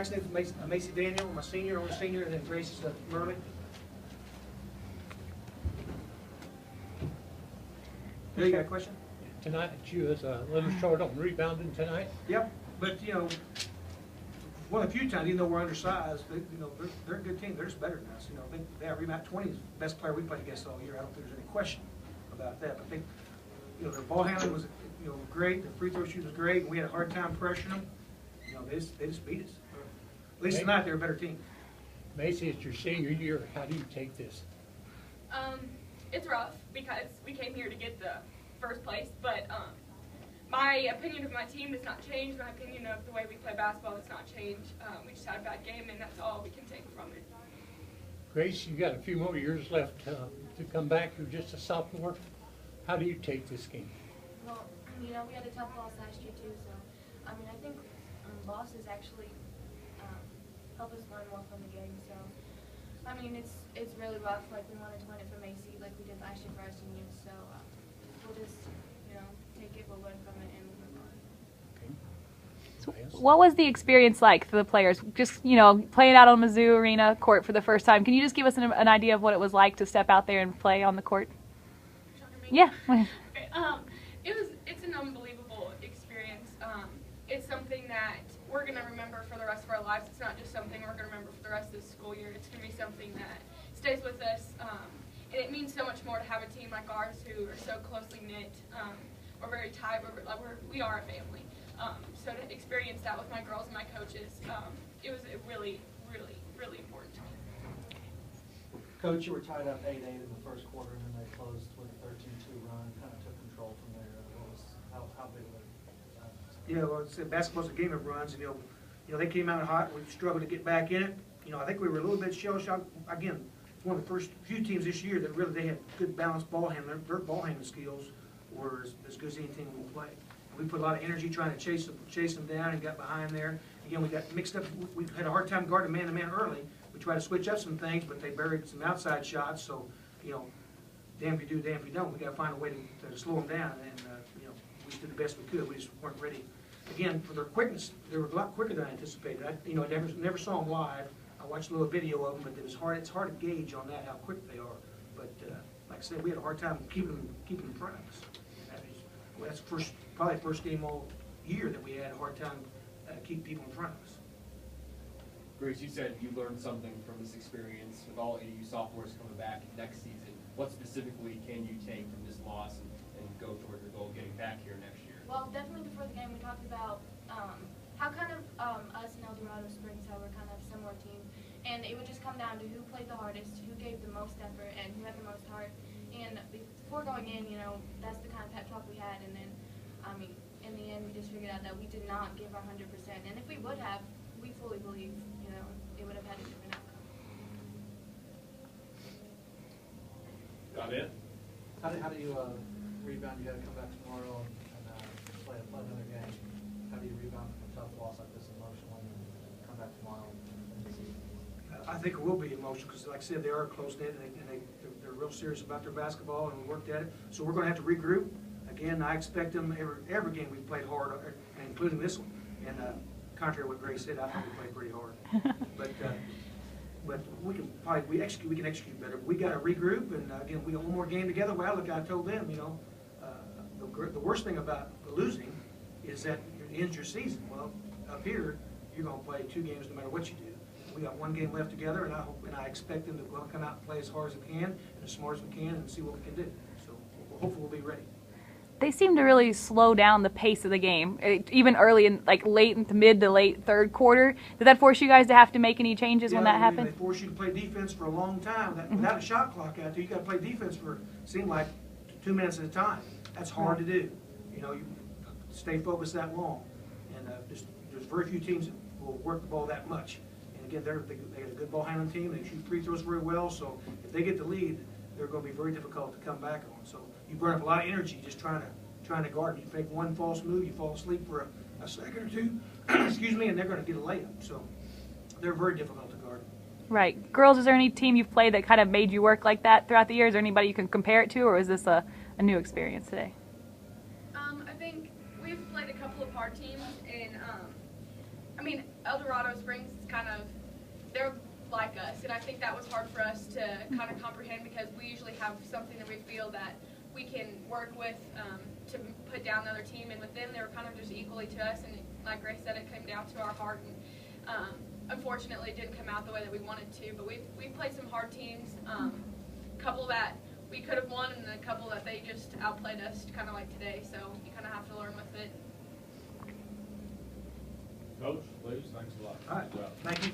Saxony, Macy Daniel, my senior, only senior, and then Grace Merlin. You got a question? Tonight, you was a little short on rebounding tonight. Yep, but you know, one of the few times, even though we're undersized, they're a good team. They're just better than us. You know, I think they have rebound 20 is the best player we played against all year. I don't think there's any question about that. But I think their ball handling was great. Their free throw shooting was great, and we had a hard time pressuring them. They just beat us. At least tonight, they're a better team. Macy, it's your senior year. How do you take this? It's rough because we came here to get the first place, but my opinion of my team does not change. My opinion of the way we play basketball does not change. We just had a bad game, and that's all we can take from it. Grace, you got a few more years left to come back. You're just a sophomore. How do you take this game? Well, we had a tough loss last year too, so I think losses actually help us learn more from the game. So it's really rough. Like, we wanted to win it for Macy, like we did last year for our seniors. So we'll just take it, we'll learn from it, and we'll move on. So what was the experience like for the players? Just playing out on Mizzou Arena court for the first time. Can you just give us an idea of what it was like to step out there and play on the court? Yeah. Okay. It's an unbelievable experience. It's something that we're going to remember for the rest of our lives. It's not just something we're going to remember for the rest of the school year. It's going to be something that stays with us. And it means so much more to have a team like ours who are so closely knit. We're very tight. We are a family. So to experience that with my girls and my coaches, it was really, really, really important to me. Coach, you were tied up 8-8 in the first quarter, and then they closed with a 13-2 run, kind of took control from there. How big of a basketball's a game of runs, and they came out hot. We struggled to get back in it. I think we were a little bit shell-shocked. Again, it's one of the first few teams this year that really they had good balanced ball handling. Their ball handling skills were as good as any team we played. We put a lot of energy trying to chase them down and got behind there. Again, we got mixed up. We had a hard time guarding man-to-man early. We tried to switch up some things, but they buried some outside shots. So, damn if you do, damn if you don't. We got to find a way to slow them down, and we just did the best we could. We just weren't ready. Again, for their quickness, they were a lot quicker than I anticipated. I never saw them live. I watched a little video of them, but it's hard to gauge on that how quick they are. But like I said, we had a hard time keeping them in front of us. That's probably the first game all year that we had a hard time keep people in front of us. Grace, you said you learned something from this experience with all AU sophomores coming back next season. What specifically can you take from this loss and go toward your goal of getting back here next year? Well, definitely before the game we talked about how kind of us and El Dorado Springs, how we're kind of a similar team. And it would just come down to who played the hardest, who gave the most effort, and who had the most heart. And before going in, that's the kind of pep talk we had. And then, in the end, we just figured out that we did not give our 100%. And if we would have, we fully believe, it would have had a different outcome. Got it. How do you rebound? You got to come back tomorrow and play another game. How do you rebound from a tough loss like this emotionally and come back tomorrow? I think it will be emotional because, like I said, they are close-knit and they're real serious about their basketball, and we worked at it. So we're going to have to regroup. Again, I expect them every game we've played hard, including this one. And contrary to what Grace said, I think we played pretty hard. But we can execute better. We got to regroup, and again, we got one more game together. Well, look, I told them, the worst thing about losing is that it ends your season. Well, up here, you're going to play 2 games no matter what you do. We got 1 game left together, and I expect them to come out and play as hard as we can and as smart as we can and see what we can do. So hopefully we'll be ready. They seem to really slow down the pace of the game, even early in late into mid to late third quarter. Did that force you guys to have to make any changes when that happened? They force you to play defense for a long time. Without a shot clock out there, you got to play defense for seemed like 2 minutes at a time. That's hard to do. You stay focused that long, and there's very few teams that will work the ball that much. And again, they got a good ball handling team. They shoot free throws very well. So if they get the lead, they're going to be very difficult to come back on. So you burn up a lot of energy just trying to guard. You fake one false move, you fall asleep for a second or two, excuse me, and they're going to get a layup. So they're very difficult to guard. Right. Girls, is there any team you've played that kind of made you work like that throughout the years? Is there anybody you can compare it to, or is this a new experience today? I think we've played a couple of hard teams, and El Dorado Springs is kind of, they're like us, and I think that was hard for us to kind of comprehend because we usually have something that we feel that we can work with to put down another team, and with them they were kind of just equally to us, and like Grace said, it came down to our heart, and unfortunately it didn't come out the way that we wanted to, but we played some hard teams, a couple that we could have won and a couple that they just outplayed us, kind of like today, so you kind of have to learn with it. Coach, please, thanks a lot. All right, Good job. thank you.